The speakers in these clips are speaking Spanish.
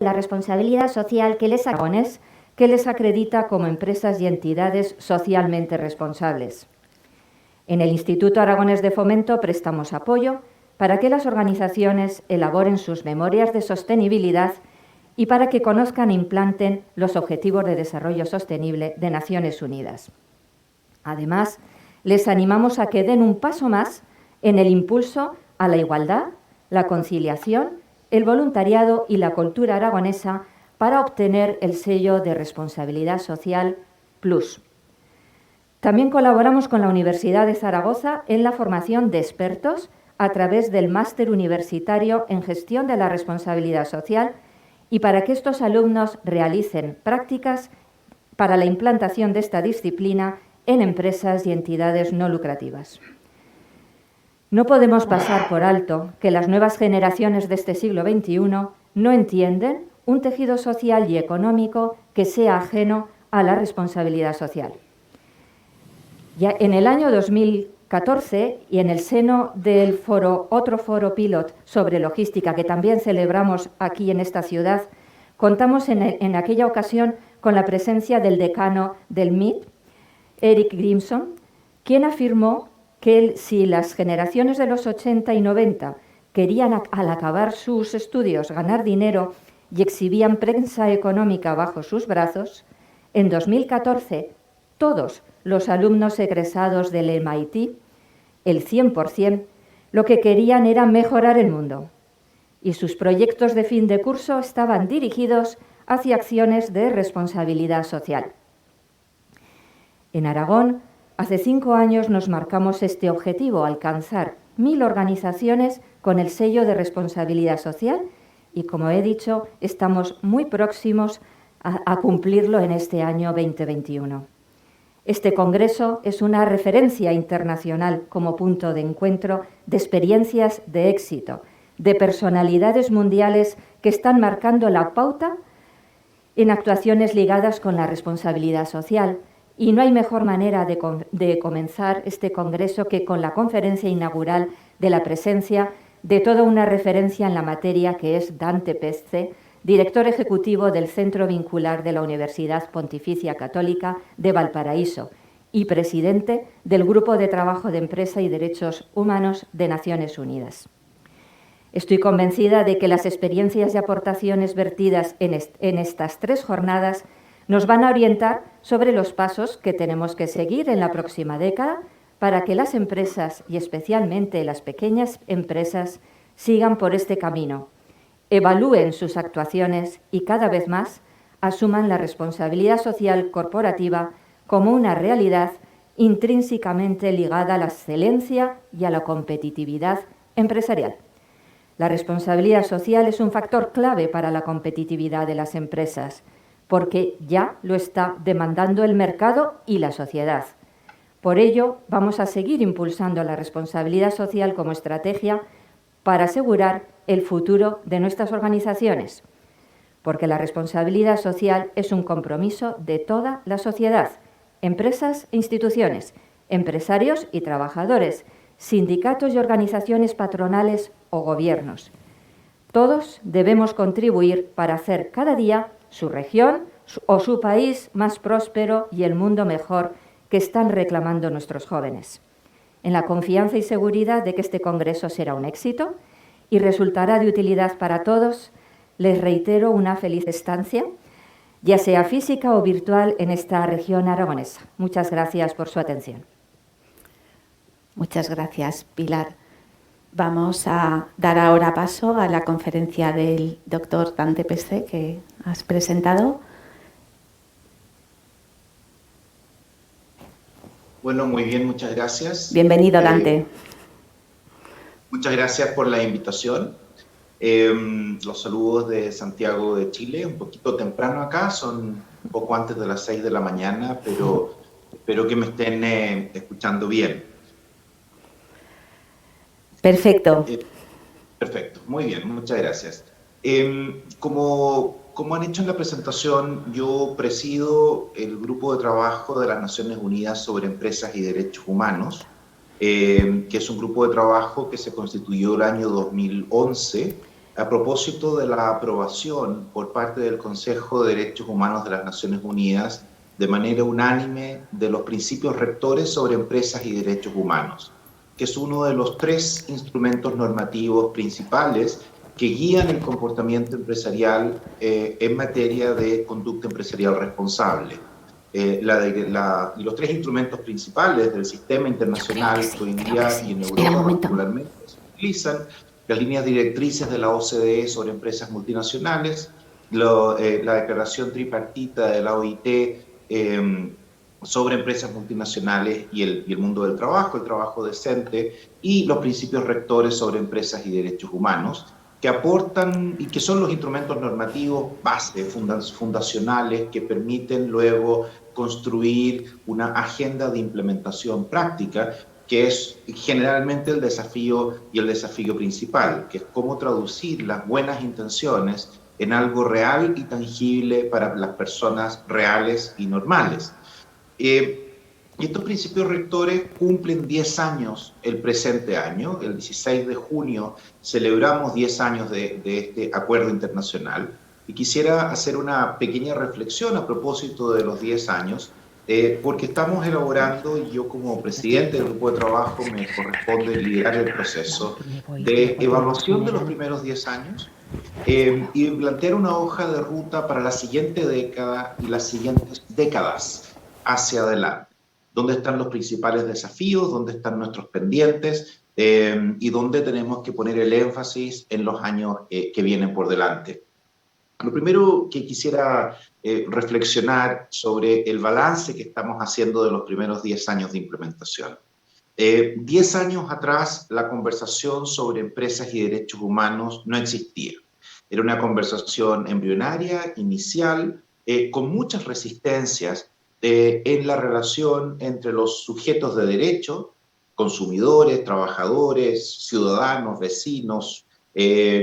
la responsabilidad social que les acredita como empresas y entidades socialmente responsables. En el Instituto Aragonés de Fomento prestamos apoyo para que las organizaciones elaboren sus memorias de sostenibilidad y para que conozcan e implanten los Objetivos de Desarrollo Sostenible de Naciones Unidas. Además, les animamos a que den un paso más en el impulso a la igualdad, la conciliación, el voluntariado y la cultura aragonesa para obtener el sello de Responsabilidad Social Plus. También colaboramos con la Universidad de Zaragoza en la formación de expertos a través del Máster Universitario en Gestión de la Responsabilidad Social y para que estos alumnos realicen prácticas para la implantación de esta disciplina en empresas y entidades no lucrativas. No podemos pasar por alto que las nuevas generaciones de este siglo XXI no entienden un tejido social y económico que sea ajeno a la responsabilidad social. Ya en el año 2014 y en el seno del otro foro pilot sobre logística que también celebramos aquí en esta ciudad, contamos en aquella ocasión con la presencia del decano del MIT, Eric Grimson, quien afirmó que si las generaciones de los 80 y 90 querían al acabar sus estudios ganar dinero y exhibían prensa económica bajo sus brazos, en 2014 todos los alumnos egresados del MIT, el 100%, lo que querían era mejorar el mundo y sus proyectos de fin de curso estaban dirigidos hacia acciones de responsabilidad social. En Aragón, hace 5 años nos marcamos este objetivo, alcanzar 1000 organizaciones con el sello de responsabilidad social y, como he dicho, estamos muy próximos a cumplirlo en este año 2021. Este congreso es una referencia internacional como punto de encuentro de experiencias de éxito, de personalidades mundiales que están marcando la pauta en actuaciones ligadas con la responsabilidad social. Y no hay mejor manera de comenzar este congreso que con la conferencia inaugural de la presencia de toda una referencia en la materia que es Dante Pezze, director ejecutivo del Centro Vincular de la Universidad Pontificia Católica de Valparaíso y presidente del Grupo de Trabajo de Empresa y Derechos Humanos de Naciones Unidas. Estoy convencida de que las experiencias y aportaciones vertidas en estas 3 jornadas nos van a orientar sobre los pasos que tenemos que seguir en la próxima década para que las empresas y especialmente las pequeñas empresas sigan por este camino, evalúen sus actuaciones y cada vez más asuman la responsabilidad social corporativa como una realidad intrínsecamente ligada a la excelencia y a la competitividad empresarial. La responsabilidad social es un factor clave para la competitividad de las empresas, porque ya lo está demandando el mercado y la sociedad. Por ello, vamos a seguir impulsando la responsabilidad social como estrategia para asegurar el futuro de nuestras organizaciones, porque la responsabilidad social es un compromiso de toda la sociedad, empresas e instituciones, empresarios y trabajadores, sindicatos y organizaciones patronales o gobiernos. Todos debemos contribuir para hacer cada día su región o su país más próspero y el mundo mejor que están reclamando nuestros jóvenes. En la confianza y seguridad de que este congreso será un éxito y resultará de utilidad para todos, les reitero una feliz estancia, ya sea física o virtual, en esta región aragonesa. Muchas gracias por su atención. Muchas gracias, Pilar. Vamos a dar ahora paso a la conferencia del doctor Dante Pezze que has presentado. Bueno, muy bien, muchas gracias. Bienvenido, Dante. Muchas gracias por la invitación. Los saludos de Santiago de Chile, un poquito temprano acá, son un poco antes de las 6 de la mañana, pero espero que me estén escuchando bien. Perfecto. Perfecto, muy bien, muchas gracias. Como han hecho en la presentación, yo presido el Grupo de Trabajo de las Naciones Unidas sobre Empresas y Derechos Humanos, que es un grupo de trabajo que se constituyó el año 2011 a propósito de la aprobación por parte del Consejo de Derechos Humanos de las Naciones Unidas de manera unánime de los principios rectores sobre empresas y derechos humanos, que es uno de los 3 instrumentos normativos principales que guían el comportamiento empresarial en materia de conducta empresarial responsable. Los 3 instrumentos principales del sistema internacional que hoy día y en Europa particularmente se utilizan: las líneas directrices de la OCDE sobre empresas multinacionales, la declaración tripartita de la OIT sobre empresas multinacionales y el mundo del trabajo, el trabajo decente, y los principios rectores sobre empresas y derechos humanos, que aportan y que son los instrumentos normativos base, fundacionales, que permiten luego construir una agenda de implementación práctica, que es generalmente el desafío principal, que es cómo traducir las buenas intenciones en algo real y tangible para las personas reales y normales. Y estos principios rectores cumplen 10 años el presente año. El 16 de junio celebramos 10 años de este acuerdo internacional. Y quisiera hacer una pequeña reflexión a propósito de los 10 años, porque estamos elaborando, y yo como presidente del grupo de trabajo me corresponde liderar el proceso de evaluación de los primeros 10 años y plantear una hoja de ruta para la siguiente década y las siguientes décadas hacia adelante. ¿Dónde están los principales desafíos? ¿Dónde están nuestros pendientes? Y dónde tenemos que poner el énfasis en los años que vienen por delante. Lo primero que quisiera reflexionar sobre el balance que estamos haciendo de los primeros 10 años de implementación. 10 años atrás, la conversación sobre empresas y derechos humanos no existía. Era una conversación embrionaria, inicial, con muchas resistencias en la relación entre los sujetos de derecho, consumidores, trabajadores, ciudadanos, vecinos,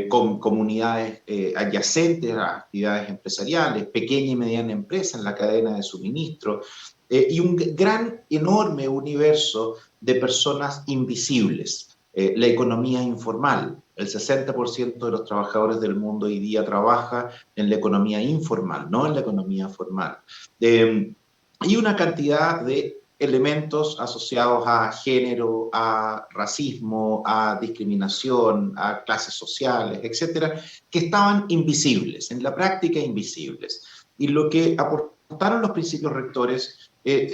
con comunidades adyacentes a las actividades empresariales, pequeña y mediana empresa en la cadena de suministro, y un gran, enorme universo de personas invisibles. La economía informal. El 60% de los trabajadores del mundo hoy día trabaja en la economía informal, no en la economía formal. Y una cantidad de elementos asociados a género, a racismo, a discriminación, a clases sociales, etcétera, que estaban invisibles, en la práctica invisibles. Y lo que aportaron los principios rectores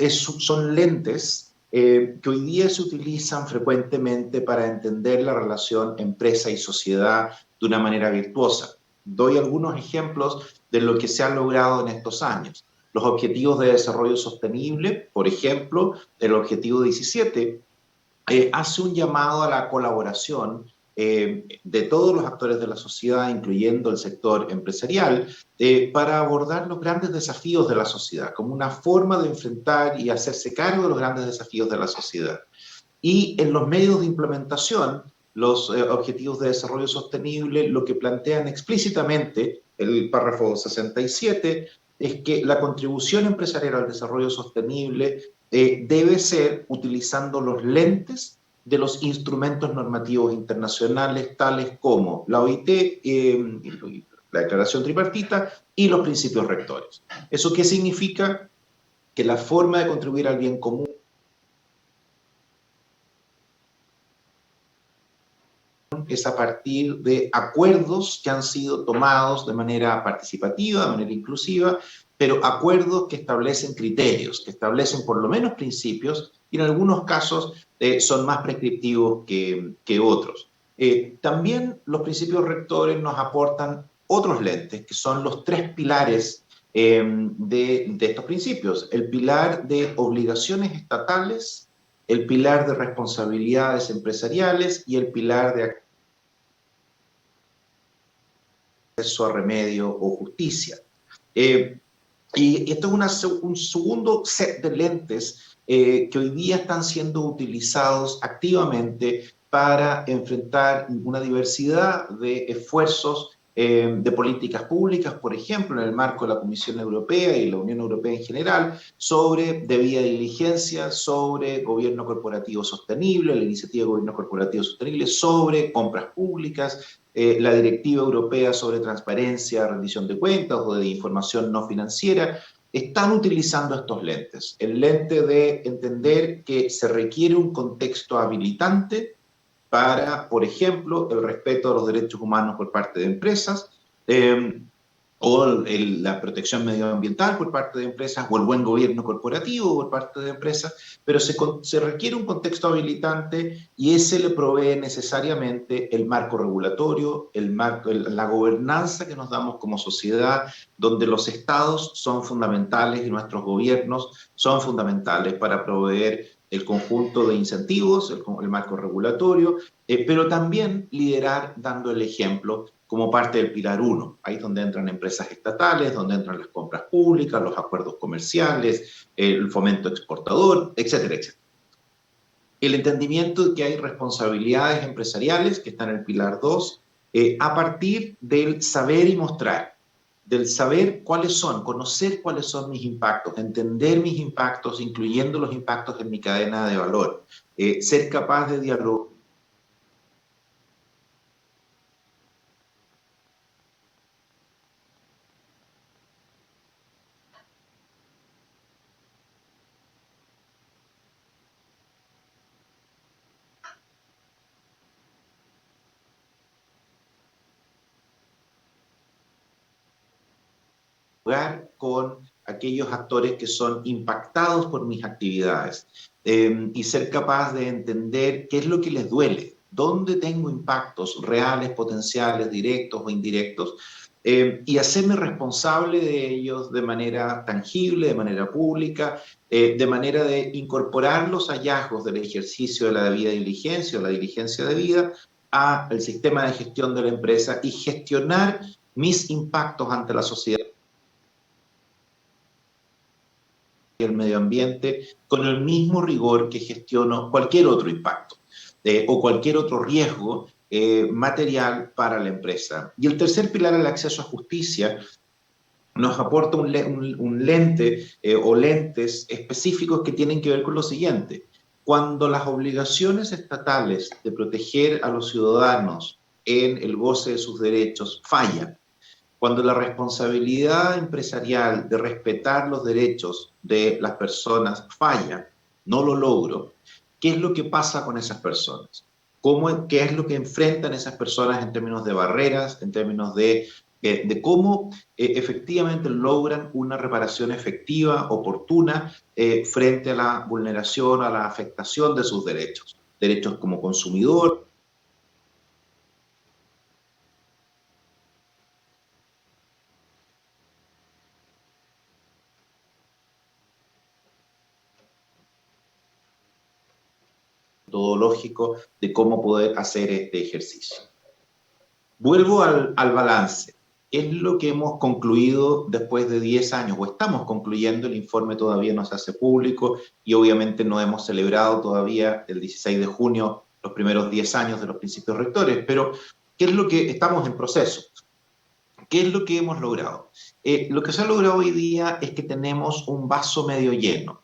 son lentes que hoy día se utilizan frecuentemente para entender la relación empresa y sociedad de una manera virtuosa. Doy algunos ejemplos de lo que se ha logrado en estos años. Los objetivos de desarrollo sostenible, por ejemplo, el objetivo 17, hace un llamado a la colaboración de todos los actores de la sociedad, incluyendo el sector empresarial, para abordar los grandes desafíos de la sociedad, como una forma de enfrentar y hacerse cargo de los grandes desafíos de la sociedad. Y en los medios de implementación, los objetivos de desarrollo sostenible lo que plantean explícitamente, el párrafo 67, es que la contribución empresarial al desarrollo sostenible debe ser utilizando los lentes de los instrumentos normativos internacionales, tales como la OIT, la declaración tripartita y los principios rectores. ¿Eso qué significa? Que la forma de contribuir al bien común es a partir de acuerdos que han sido tomados de manera participativa, de manera inclusiva, pero acuerdos que establecen criterios, que establecen por lo menos principios, y en algunos casos son más prescriptivos que otros. También los principios rectores nos aportan otros lentes, que son los 3 pilares de estos principios. El pilar de obligaciones estatales, el pilar de responsabilidades empresariales y el pilar de acceso a remedio o justicia. Y esto es un segundo set de lentes que hoy día están siendo utilizados activamente para enfrentar una diversidad de esfuerzos de políticas públicas, por ejemplo, en el marco de la Comisión Europea y la Unión Europea en general, sobre debida diligencia, sobre gobierno corporativo sostenible, la iniciativa de gobierno corporativo sostenible, sobre compras públicas, la Directiva Europea sobre Transparencia, Rendición de Cuentas o de Información No Financiera, están utilizando estos lentes. El lente de entender que se requiere un contexto habilitante para, por ejemplo, el respeto a los derechos humanos por parte de empresas, o la protección medioambiental por parte de empresas, o el buen gobierno corporativo por parte de empresas, pero se requiere un contexto habilitante y ese le provee necesariamente el marco regulatorio, la gobernanza que nos damos como sociedad, donde los estados son fundamentales y nuestros gobiernos son fundamentales para proveer el conjunto de incentivos, el marco regulatorio, pero también liderar dando el ejemplo como parte del Pilar 1, ahí es donde entran empresas estatales, donde entran las compras públicas, los acuerdos comerciales, el fomento exportador, etcétera, etcétera. El entendimiento de que hay responsabilidades empresariales, que están en el Pilar 2, a partir del saber y mostrar, del saber cuáles son, conocer cuáles son mis impactos, entender mis impactos, incluyendo los impactos en mi cadena de valor, ser capaz de dialogar con aquellos actores que son impactados por mis actividades, y ser capaz de entender qué es lo que les duele, dónde tengo impactos reales, potenciales, directos o indirectos, y hacerme responsable de ellos de manera tangible, de manera pública, de manera de incorporar los hallazgos del ejercicio de la debida diligencia o la diligencia debida al sistema de gestión de la empresa y gestionar mis impactos ante la sociedad y el medio ambiente con el mismo rigor que gestiono cualquier otro impacto o cualquier otro riesgo material para la empresa. Y el tercer pilar, el acceso a justicia, nos aporta un lente o lentes específicos que tienen que ver con lo siguiente. Cuando las obligaciones estatales de proteger a los ciudadanos en el goce de sus derechos fallan, cuando la responsabilidad empresarial de respetar los derechos de las personas falla, no lo logro, ¿qué es lo que pasa con esas personas? ¿Qué es lo que enfrentan esas personas en términos de barreras, en términos de cómo efectivamente logran una reparación efectiva, oportuna, frente a la vulneración, a la afectación de sus derechos? Derechos como consumidor, metodológico de cómo poder hacer este ejercicio. Vuelvo al balance. Es lo que hemos concluido después de 10 años, o estamos concluyendo, el informe todavía no se hace público y obviamente no hemos celebrado todavía el 16 de junio los primeros 10 años de los principios rectores, pero ¿qué es lo que estamos en proceso? ¿Qué es lo que hemos logrado? Lo que se ha logrado hoy día es que tenemos un vaso medio lleno,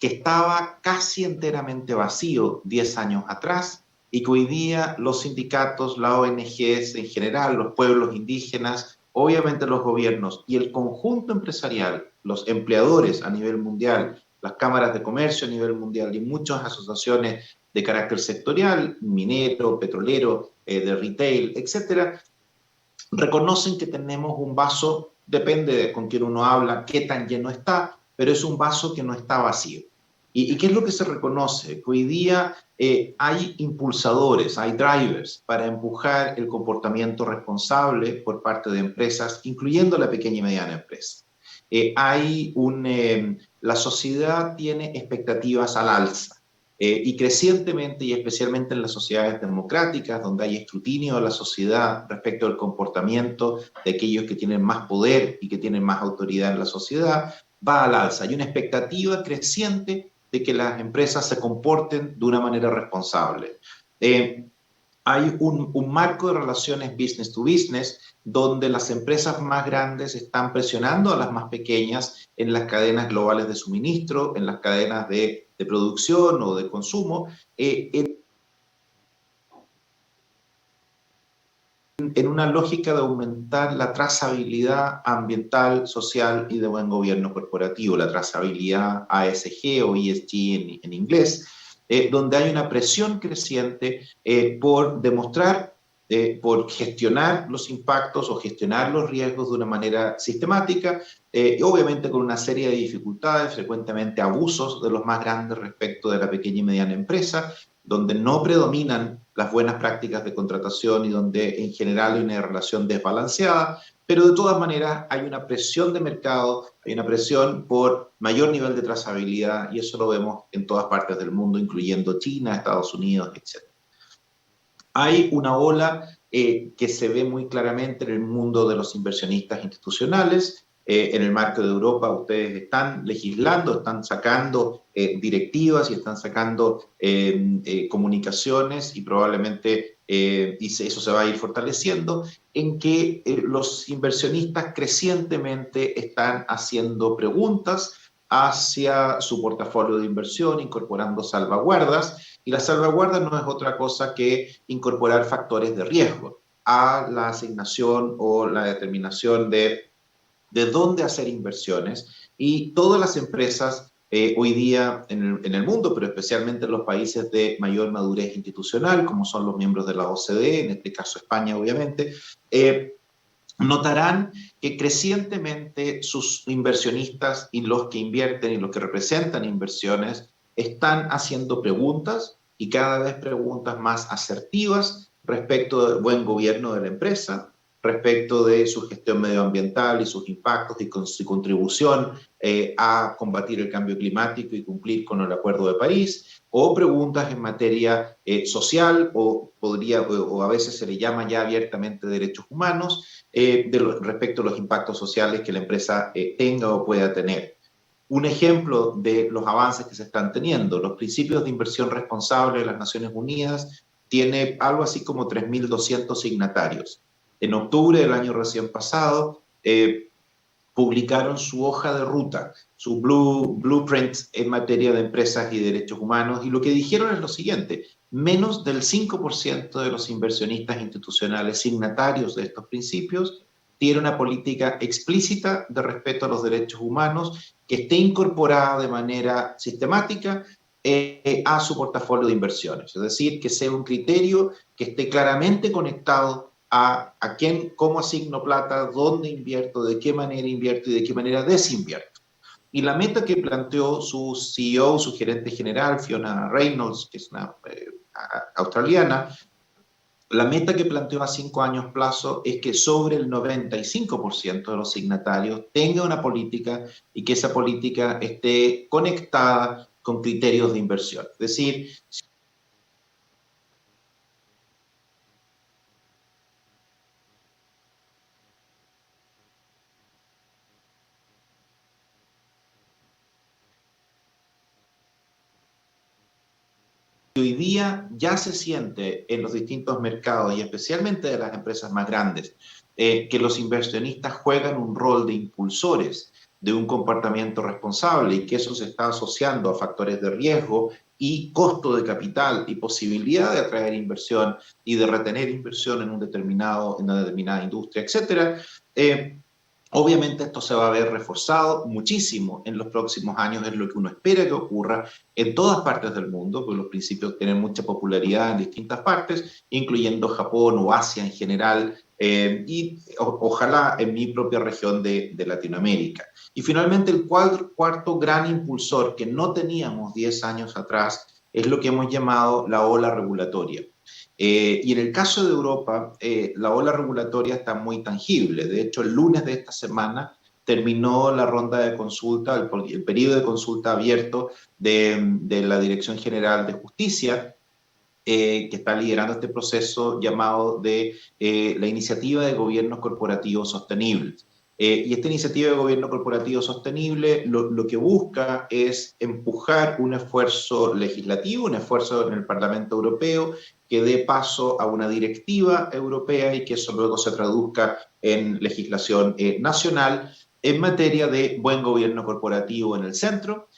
que estaba casi enteramente vacío 10 años atrás y que hoy día los sindicatos, las ONGs en general, los pueblos indígenas, obviamente los gobiernos y el conjunto empresarial, los empleadores a nivel mundial, las cámaras de comercio a nivel mundial y muchas asociaciones de carácter sectorial, minero, petrolero, de retail, etcétera, reconocen que tenemos un vaso, depende de con quién uno habla, qué tan lleno está, pero es un vaso que no está vacío. ¿Y qué es lo que se reconoce? Que hoy día hay impulsadores, hay drivers para empujar el comportamiento responsable por parte de empresas, incluyendo la pequeña y mediana empresa. La sociedad tiene expectativas al alza. Y crecientemente, y especialmente en las sociedades democráticas, donde hay escrutinio de la sociedad respecto al comportamiento de aquellos que tienen más poder y que tienen más autoridad en la sociedad, va al alza. Hay una expectativa creciente de que las empresas se comporten de una manera responsable. Hay un marco de relaciones business to business donde las empresas más grandes están presionando a las más pequeñas en las cadenas globales de suministro, en las cadenas de producción o de consumo, en en una lógica de aumentar la trazabilidad ambiental, social y de buen gobierno corporativo, la trazabilidad ASG o ESG en inglés, donde hay una presión creciente por demostrar, por gestionar los impactos o gestionar los riesgos de una manera sistemática, obviamente con una serie de dificultades, frecuentemente abusos de los más grandes respecto de la pequeña y mediana empresa, donde no predominan las buenas prácticas de contratación y donde en general hay una relación desbalanceada, pero de todas maneras hay una presión de mercado, hay una presión por mayor nivel de trazabilidad y eso lo vemos en todas partes del mundo, incluyendo China, Estados Unidos, etc. Hay una ola que se ve muy claramente en el mundo de los inversionistas institucionales. En el marco de Europa ustedes están legislando, están sacando directivas y están sacando comunicaciones y probablemente eso se va a ir fortaleciendo, en que los inversionistas crecientemente están haciendo preguntas hacia su portafolio de inversión, incorporando salvaguardas, y la salvaguarda no es otra cosa que incorporar factores de riesgo a la asignación o la determinación de dónde hacer inversiones, y todas las empresas hoy día en el mundo, pero especialmente en los países de mayor madurez institucional, como son los miembros de la OCDE, en este caso España obviamente, notarán que crecientemente sus inversionistas y los que invierten y los que representan inversiones están haciendo preguntas y cada vez preguntas más asertivas respecto del buen gobierno de la empresa, respecto de su gestión medioambiental y sus impactos y con su contribución a combatir el cambio climático y cumplir con el Acuerdo de París, o preguntas en materia social o a veces se le llama ya abiertamente derechos humanos, respecto a los impactos sociales que la empresa tenga o pueda tener. Un ejemplo de los avances que se están teniendo, los principios de inversión responsable de las Naciones Unidas tiene algo así como 3.200 signatarios. En octubre del año recién pasado, publicaron su hoja de ruta, su blueprint en materia de empresas y derechos humanos, y lo que dijeron es lo siguiente: menos del 5% de los inversionistas institucionales signatarios de estos principios tiene una política explícita de respeto a los derechos humanos que esté incorporada de manera sistemática a su portafolio de inversiones. Es decir, que sea un criterio que esté claramente conectado a quién, cómo asigno plata, dónde invierto, de qué manera invierto y de qué manera desinvierto. Y la meta que planteó su CEO, su gerente general, Fiona Reynolds, que es una australiana, la meta que planteó a 5 años plazo es que sobre el 95% de los signatarios tenga una política y que esa política esté conectada con criterios de inversión. Es decir, hoy día ya se siente en los distintos mercados y especialmente de las empresas más grandes, que los inversionistas juegan un rol de impulsores de un comportamiento responsable y que eso se está asociando a factores de riesgo y costo de capital y posibilidad de atraer inversión y de retener inversión en una determinada industria, etcétera. Obviamente esto se va a ver reforzado muchísimo en los próximos años, es lo que uno espera que ocurra en todas partes del mundo, porque los principios tienen mucha popularidad en distintas partes, incluyendo Japón o Asia en general, y ojalá en mi propia región de Latinoamérica. Y finalmente el cuarto gran impulsor que no teníamos 10 años atrás es lo que hemos llamado la ola regulatoria. Y en el caso de Europa, la ola regulatoria está muy tangible. De hecho, el lunes de esta semana terminó la ronda de consulta, el periodo de consulta abierto de la Dirección General de Justicia, que está liderando este proceso llamado de la Iniciativa de Gobiernos Corporativos Sostenibles. Y esta iniciativa de gobierno corporativo sostenible lo que busca es empujar un esfuerzo legislativo, un esfuerzo en el Parlamento Europeo que dé paso a una directiva europea y que eso luego se traduzca en legislación nacional en materia de buen gobierno corporativo en el centro,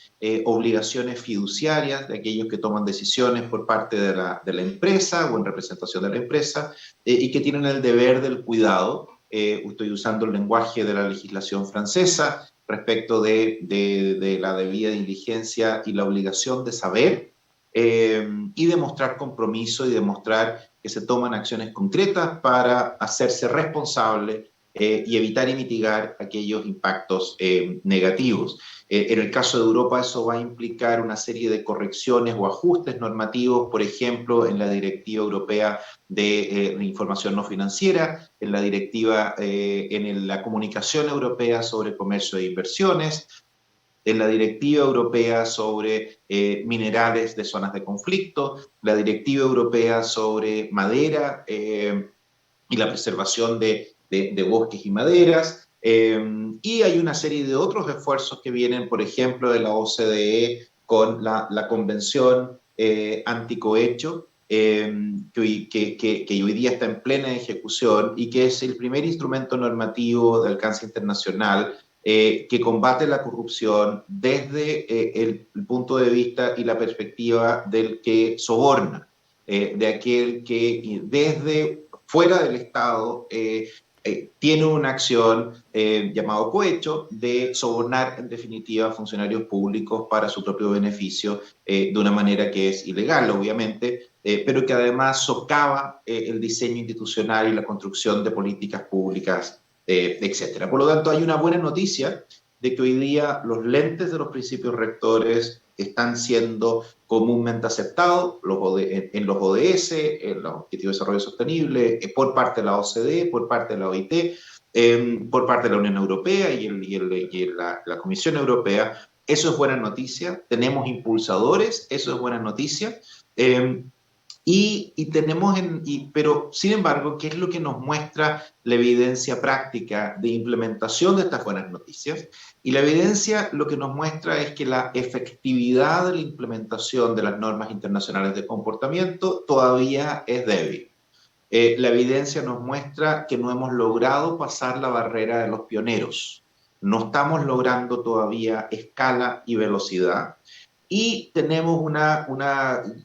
obligaciones fiduciarias de aquellos que toman decisiones por parte de la empresa o en representación de la empresa, y que tienen el deber del cuidado. Estoy usando el lenguaje de la legislación francesa respecto de la debida diligencia y la obligación de saber, y demostrar compromiso y demostrar que se toman acciones concretas para hacerse responsable y evitar y mitigar aquellos impactos negativos. En el caso de Europa eso va a implicar una serie de correcciones o ajustes normativos, por ejemplo, en la Directiva Europea de Información No Financiera, en la Directiva, en la Comunicación Europea sobre Comercio e Inversiones, en la Directiva Europea sobre minerales de zonas de conflicto, la Directiva Europea sobre madera y la preservación de bosques y maderas, y hay una serie de otros esfuerzos que vienen, por ejemplo, de la OCDE con la Convención Anticohecho, que hoy día está en plena ejecución y que es el primer instrumento normativo de alcance internacional que combate la corrupción desde el punto de vista y la perspectiva del que soborna, de aquel que desde fuera del Estado tiene una acción llamado cohecho de sobornar en definitiva a funcionarios públicos para su propio beneficio de una manera que es ilegal, obviamente, pero que además socava el diseño institucional y la construcción de políticas públicas, etcétera. Por lo tanto, hay una buena noticia de que hoy día los lentes de los principios rectores están siendo comúnmente aceptados en los ODS, en los Objetivos de Desarrollo Sostenible, por parte de la OCDE, por parte de la OIT, por parte de la Unión Europea y la Comisión Europea. Eso es buena noticia. Tenemos impulsadores, eso es buena noticia. Pero, sin embargo, ¿qué es lo que nos muestra la evidencia práctica de implementación de estas buenas noticias? Y la evidencia lo que nos muestra es que la efectividad de la implementación de las normas internacionales de comportamiento todavía es débil. La evidencia nos muestra que no hemos logrado pasar la barrera de los pioneros. No estamos logrando todavía escala y velocidad. Y tenemos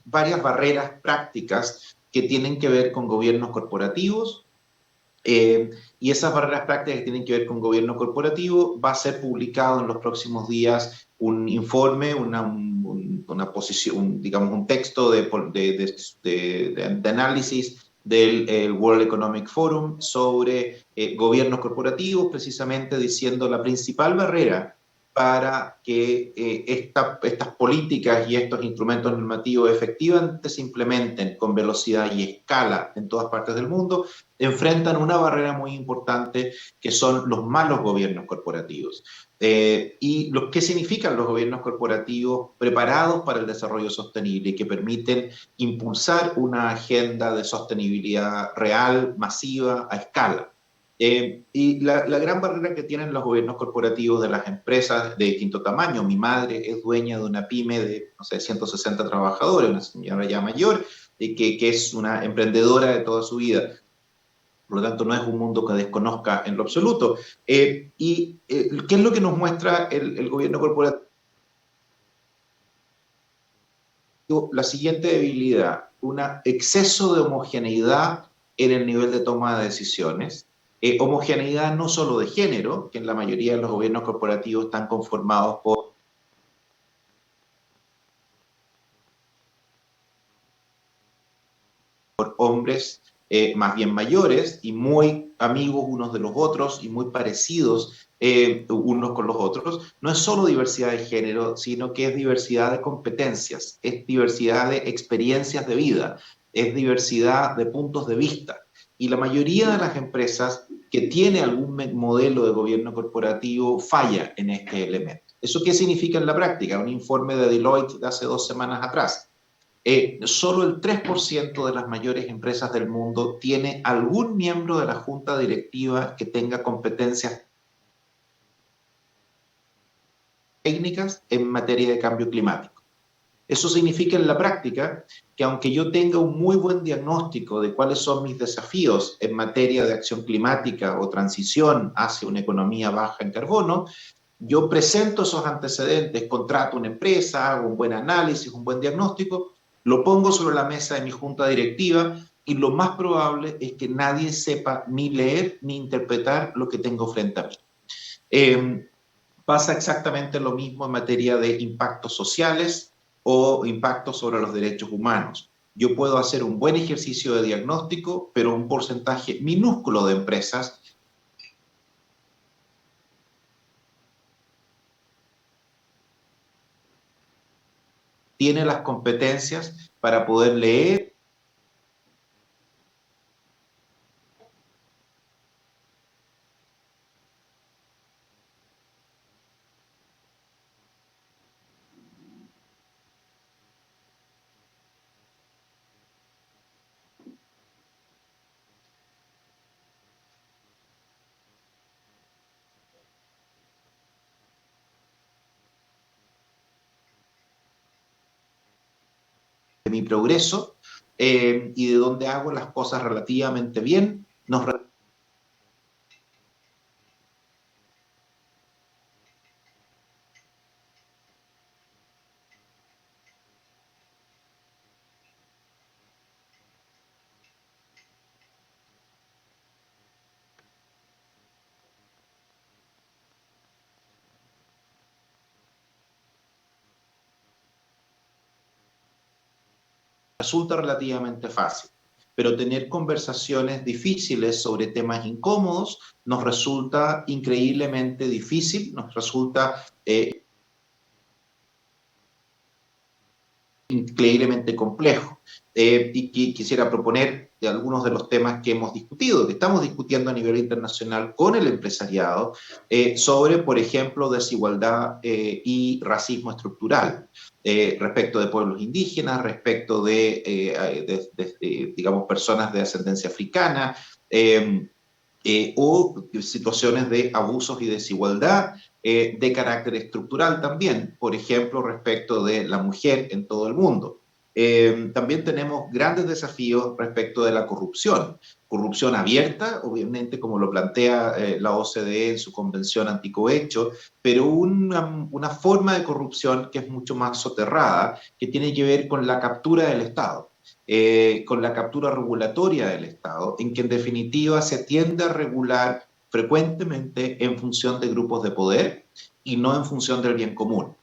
varias barreras prácticas que tienen que ver con gobiernos corporativos, y esas barreras prácticas que tienen que ver con gobierno corporativo va a ser publicado en los próximos días un informe, una posición, digamos, un texto de análisis del World Economic Forum sobre gobiernos corporativos, precisamente diciendo la principal barrera para que estas políticas y estos instrumentos normativos efectivamente se implementen con velocidad y escala en todas partes del mundo, enfrentan una barrera muy importante que son los malos gobiernos corporativos. ¿Y qué significan los gobiernos corporativos preparados para el desarrollo sostenible y que permiten impulsar una agenda de sostenibilidad real, masiva, a escala? Y la gran barrera que tienen los gobiernos corporativos de las empresas de distinto tamaño. Mi madre es dueña de una pyme de, no sé, 160 trabajadores, una señora ya mayor, que es una emprendedora de toda su vida. Por lo tanto, no es un mundo que desconozca en lo absoluto. ¿Qué es lo que nos muestra el gobierno corporativo? La siguiente debilidad: un exceso de homogeneidad en el nivel de toma de decisiones. Homogeneidad no solo de género, que en la mayoría de los gobiernos corporativos están conformados por hombres más bien mayores y muy amigos unos de los otros y muy parecidos unos con los otros. No es solo diversidad de género, sino que es diversidad de competencias, es diversidad de experiencias de vida, es diversidad de puntos de vista. Y la mayoría de las empresas que tiene algún modelo de gobierno corporativo falla en este elemento. ¿Eso qué significa en la práctica? Un informe de Deloitte de hace 2 semanas atrás. Solo el 3% de las mayores empresas del mundo tiene algún miembro de la junta directiva que tenga competencias técnicas en materia de cambio climático. Eso significa en la práctica que aunque yo tenga un muy buen diagnóstico de cuáles son mis desafíos en materia de acción climática o transición hacia una economía baja en carbono, yo presento esos antecedentes, contrato una empresa, hago un buen análisis, un buen diagnóstico, lo pongo sobre la mesa de mi junta directiva y lo más probable es que nadie sepa ni leer ni interpretar lo que tengo frente a mí. Pasa exactamente lo mismo en materia de impactos sociales o impactos sobre los derechos humanos. Yo puedo hacer un buen ejercicio de diagnóstico, pero un porcentaje minúsculo de empresas tiene las competencias para poder leer. De mi progreso y de donde hago las cosas relativamente bien, nos resulta relativamente fácil, pero tener conversaciones difíciles sobre temas incómodos nos resulta increíblemente difícil, nos resulta increíblemente complejo. Y quisiera proponer de algunos de los temas que hemos discutido, que estamos discutiendo a nivel internacional con el empresariado, sobre, por ejemplo, desigualdad y racismo estructural, respecto de pueblos indígenas, respecto de digamos, personas de ascendencia africana, o situaciones de abusos y desigualdad de carácter estructural también, por ejemplo, respecto de la mujer en todo el mundo. También tenemos grandes desafíos respecto de la corrupción abierta, obviamente como lo plantea la OCDE en su convención anticohecho, pero una forma de corrupción que es mucho más soterrada, que tiene que ver con la captura del Estado. Con la captura regulatoria del Estado, en que en definitiva se tiende a regular frecuentemente en función de grupos de poder y no en función del bien común,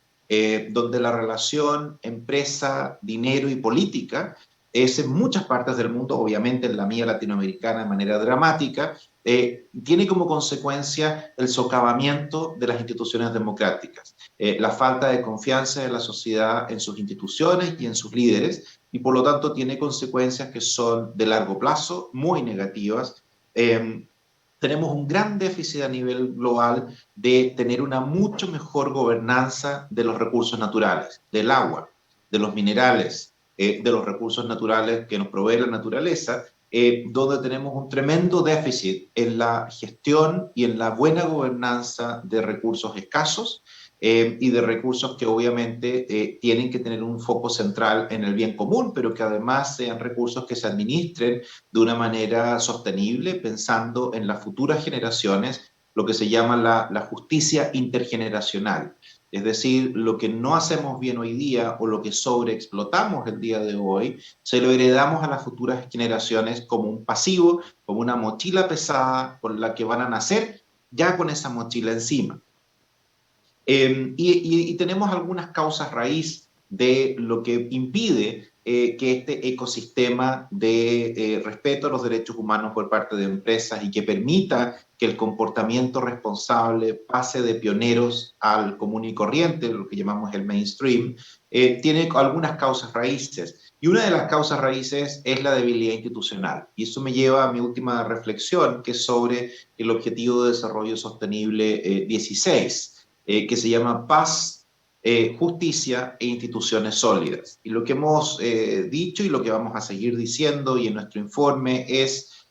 donde la relación empresa, dinero y política es en muchas partes del mundo, obviamente en la mía latinoamericana de manera dramática, tiene como consecuencia el socavamiento de las instituciones democráticas, la falta de confianza de la sociedad en sus instituciones y en sus líderes, y por lo tanto tiene consecuencias que son de largo plazo, muy negativas. Tenemos un gran déficit a nivel global de tener una mucho mejor gobernanza de los recursos naturales, del agua, de los minerales, de los recursos naturales que nos provee la naturaleza, donde tenemos un tremendo déficit en la gestión y en la buena gobernanza de recursos escasos, y de recursos que obviamente tienen que tener un foco central en el bien común, pero que además sean recursos que se administren de una manera sostenible, pensando en las futuras generaciones, lo que se llama la justicia intergeneracional. Es decir, lo que no hacemos bien hoy día o lo que sobreexplotamos el día de hoy, se lo heredamos a las futuras generaciones como un pasivo, como una mochila pesada con la que van a nacer ya con esa mochila encima. Y tenemos algunas causas raíz de lo que impide que este ecosistema de respeto a los derechos humanos por parte de empresas y que permita que el comportamiento responsable pase de pioneros al común y corriente, lo que llamamos el mainstream, tiene algunas causas raíces. Y una de las causas raíces es la debilidad institucional. Y eso me lleva a mi última reflexión, que es sobre el Objetivo de Desarrollo Sostenible 16. Que se llama Paz, Justicia e Instituciones Sólidas. Y lo que hemos dicho y lo que vamos a seguir diciendo y en nuestro informe es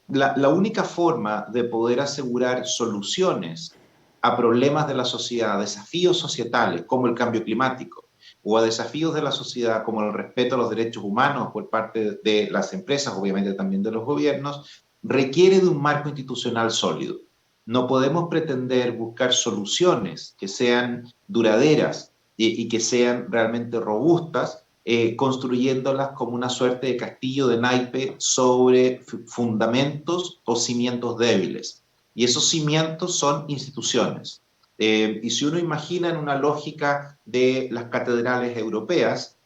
la única forma de poder asegurar soluciones a problemas de la sociedad, desafíos societales como el cambio climático, o a desafíos de la sociedad como el respeto a los derechos humanos por parte de las empresas, obviamente también de los gobiernos, requiere de un marco institucional sólido. No podemos pretender buscar soluciones que sean duraderas y que sean realmente robustas, construyéndolas como una suerte de castillo de naipe sobre fundamentos o cimientos débiles. Y esos cimientos son instituciones. Y si uno imagina en una lógica de las catedrales europeas,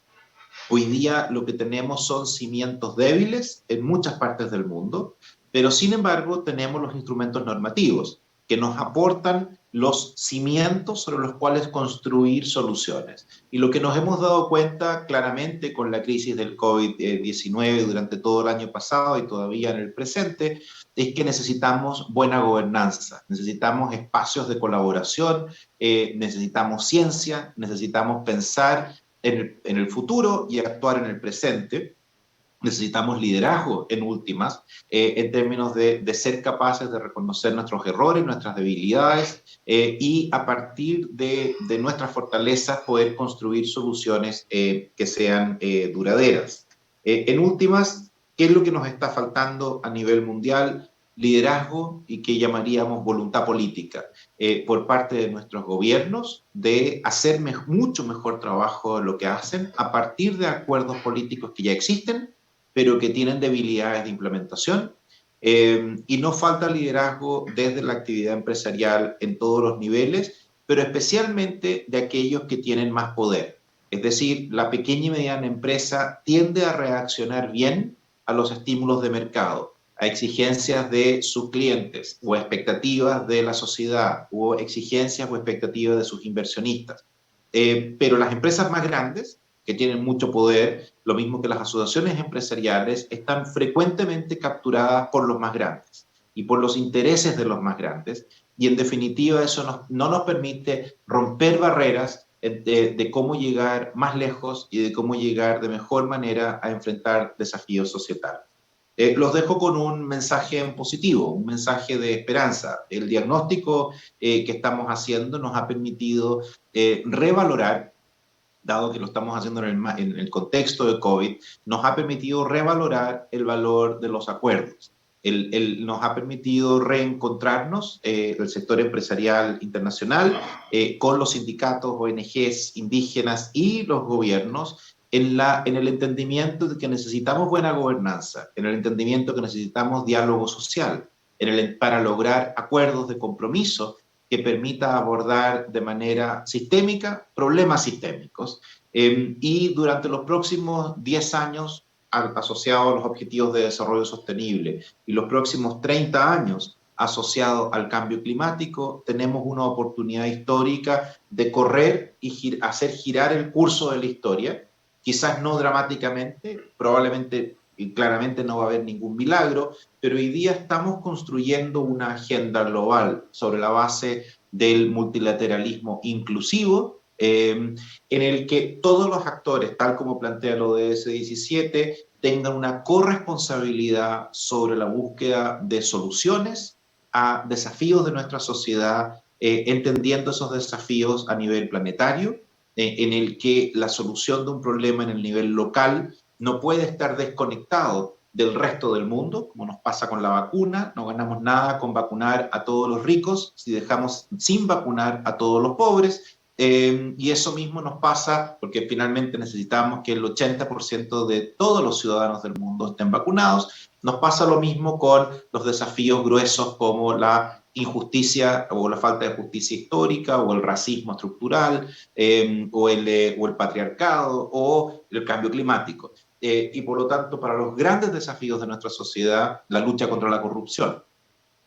hoy día lo que tenemos son cimientos débiles en muchas partes del mundo, pero sin embargo tenemos los instrumentos normativos que nos aportan los cimientos sobre los cuales construir soluciones. Y lo que nos hemos dado cuenta claramente con la crisis del COVID-19 durante todo el año pasado y todavía en el presente, es que necesitamos buena gobernanza, necesitamos espacios de colaboración, necesitamos ciencia, necesitamos pensar en el futuro y actuar en el presente. Necesitamos liderazgo en últimas, en términos de ser capaces de reconocer nuestros errores, nuestras debilidades, y a partir de nuestras fortalezas poder construir soluciones que sean duraderas. En últimas, ¿qué es lo que nos está faltando a nivel mundial? Liderazgo y que llamaríamos voluntad política por parte de nuestros gobiernos de hacer mucho mejor trabajo de lo que hacen a partir de acuerdos políticos que ya existen, pero que tienen debilidades de implementación. Y no falta liderazgo desde la actividad empresarial en todos los niveles, pero especialmente de aquellos que tienen más poder. Es decir, la pequeña y mediana empresa tiende a reaccionar bien a los estímulos de mercado, a exigencias de sus clientes o expectativas de la sociedad o exigencias o expectativas de sus inversionistas. Pero las empresas más grandes, que tienen mucho poder, lo mismo que las asociaciones empresariales, están frecuentemente capturadas por los más grandes y por los intereses de los más grandes. Y en definitiva eso no nos permite romper barreras de cómo llegar más lejos y de cómo llegar de mejor manera a enfrentar desafíos societales. Los dejo con un mensaje positivo, un mensaje de esperanza. El diagnóstico que estamos haciendo nos ha permitido revalorar, dado que lo estamos haciendo en el contexto de COVID, nos ha permitido revalorar el valor de los acuerdos. Nos ha permitido reencontrarnos, el sector empresarial internacional, con los sindicatos, ONGs, indígenas y los gobiernos, en el entendimiento de que necesitamos buena gobernanza, en el entendimiento que necesitamos diálogo social, para lograr acuerdos de compromiso que permita abordar de manera sistémica problemas sistémicos. Y durante los próximos 10 años, asociados a los Objetivos de Desarrollo Sostenible, y los próximos 30 años, asociados al cambio climático, tenemos una oportunidad histórica de correr y hacer girar el curso de la historia, quizás no dramáticamente, probablemente y claramente no va a haber ningún milagro, pero hoy día estamos construyendo una agenda global sobre la base del multilateralismo inclusivo, en el que todos los actores, tal como plantea el ODS 17, tengan una corresponsabilidad sobre la búsqueda de soluciones a desafíos de nuestra sociedad, entendiendo esos desafíos a nivel planetario, en el que la solución de un problema en el nivel local no puede estar desconectado del resto del mundo, como nos pasa con la vacuna. No ganamos nada con vacunar a todos los ricos si dejamos sin vacunar a todos los pobres. Y eso mismo nos pasa porque finalmente necesitamos que el 80% de todos los ciudadanos del mundo estén vacunados. Nos pasa lo mismo con los desafíos gruesos como la injusticia o la falta de justicia histórica o el racismo estructural, o el patriarcado o el cambio climático. Y por lo tanto, para los grandes desafíos de nuestra sociedad, la lucha contra la corrupción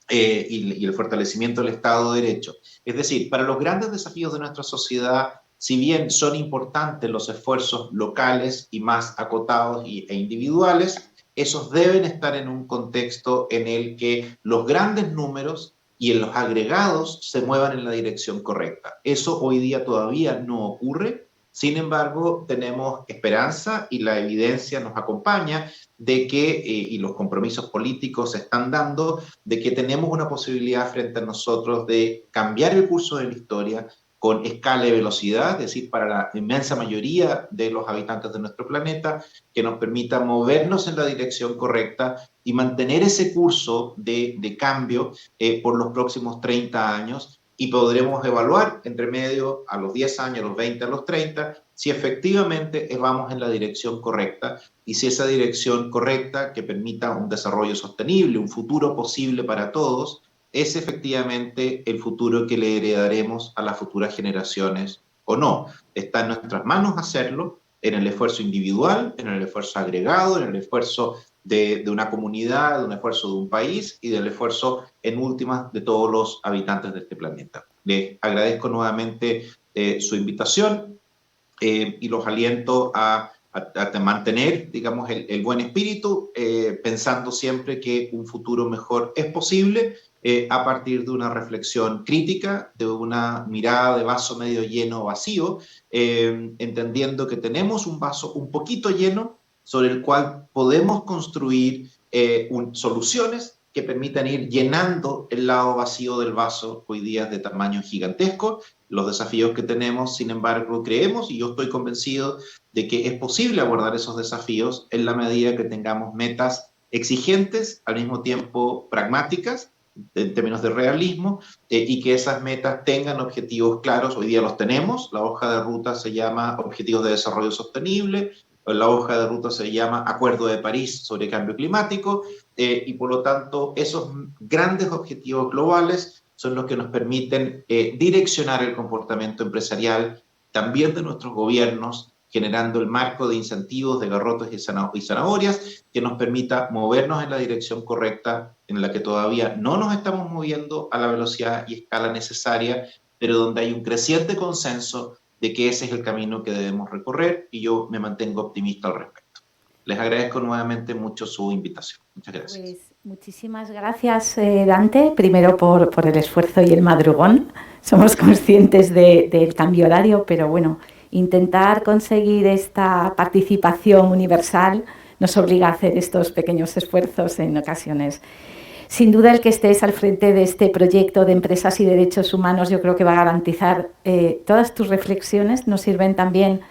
y el fortalecimiento del Estado de Derecho. Es decir, para los grandes desafíos de nuestra sociedad, si bien son importantes los esfuerzos locales y más acotados e individuales, esos deben estar en un contexto en el que los grandes números y en los agregados se muevan en la dirección correcta. Eso hoy día todavía no ocurre. Sin embargo, tenemos esperanza y la evidencia nos acompaña de que, y los compromisos políticos se están dando, de que tenemos una posibilidad frente a nosotros de cambiar el curso de la historia, con escala y velocidad, es decir, para la inmensa mayoría de los habitantes de nuestro planeta, que nos permita movernos en la dirección correcta y mantener ese curso de cambio por los próximos 30 años, y podremos evaluar entre medio a los 10 años, a los 20, a los 30, si efectivamente vamos en la dirección correcta y si esa dirección correcta que permita un desarrollo sostenible, un futuro posible para todos, es efectivamente el futuro que le heredaremos a las futuras generaciones o no. Está en nuestras manos hacerlo, en el esfuerzo individual, en el esfuerzo agregado, en el esfuerzo de una comunidad, de un esfuerzo de un país y del esfuerzo, en últimas, de todos los habitantes de este planeta. Les agradezco nuevamente su invitación y los aliento a mantener, digamos, el buen espíritu, pensando siempre que un futuro mejor es posible a partir de una reflexión crítica, de una mirada de vaso medio lleno o vacío, entendiendo que tenemos un vaso un poquito lleno sobre el cual podemos construir soluciones que permitan ir llenando el lado vacío del vaso, hoy día es de tamaño gigantesco. Los desafíos que tenemos, sin embargo, creemos, y yo estoy convencido de que es posible abordar esos desafíos en la medida que tengamos metas exigentes, al mismo tiempo pragmáticas, en términos de realismo, y que esas metas tengan objetivos claros. Hoy día los tenemos, la hoja de ruta se llama Objetivos de Desarrollo Sostenible, la hoja de ruta se llama Acuerdo de París sobre Cambio Climático, y por lo tanto esos grandes objetivos globales son los que nos permiten direccionar el comportamiento empresarial también de nuestros gobiernos, generando el marco de incentivos, de garrotes y zanahorias que nos permita movernos en la dirección correcta, en la que todavía no nos estamos moviendo a la velocidad y escala necesaria, pero donde hay un creciente consenso de que ese es el camino que debemos recorrer, y yo me mantengo optimista al respecto. Les agradezco nuevamente mucho su invitación. Muchas gracias. Pues muchísimas gracias, Dante, primero por el esfuerzo y el madrugón. Somos conscientes del cambio horario, pero bueno, intentar conseguir esta participación universal nos obliga a hacer estos pequeños esfuerzos en ocasiones. Sin duda, el que estés al frente de este proyecto de empresas y derechos humanos, yo creo que va a garantizar todas tus reflexiones, nos sirven también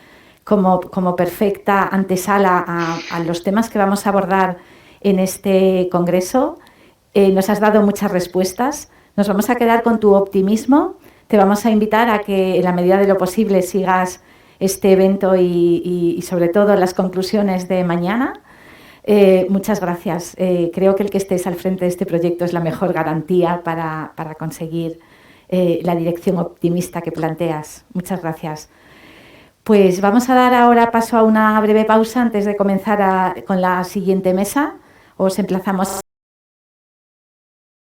como perfecta antesala a los temas que vamos a abordar en este congreso. Nos has dado muchas respuestas, nos vamos a quedar con tu optimismo, te vamos a invitar a que en la medida de lo posible sigas este evento y sobre todo las conclusiones de mañana. Muchas gracias. Creo que el que estés al frente de este proyecto es la mejor garantía para conseguir la dirección optimista que planteas. Muchas gracias. Pues vamos a dar ahora paso a una breve pausa antes de comenzar con la siguiente mesa. Os emplazamos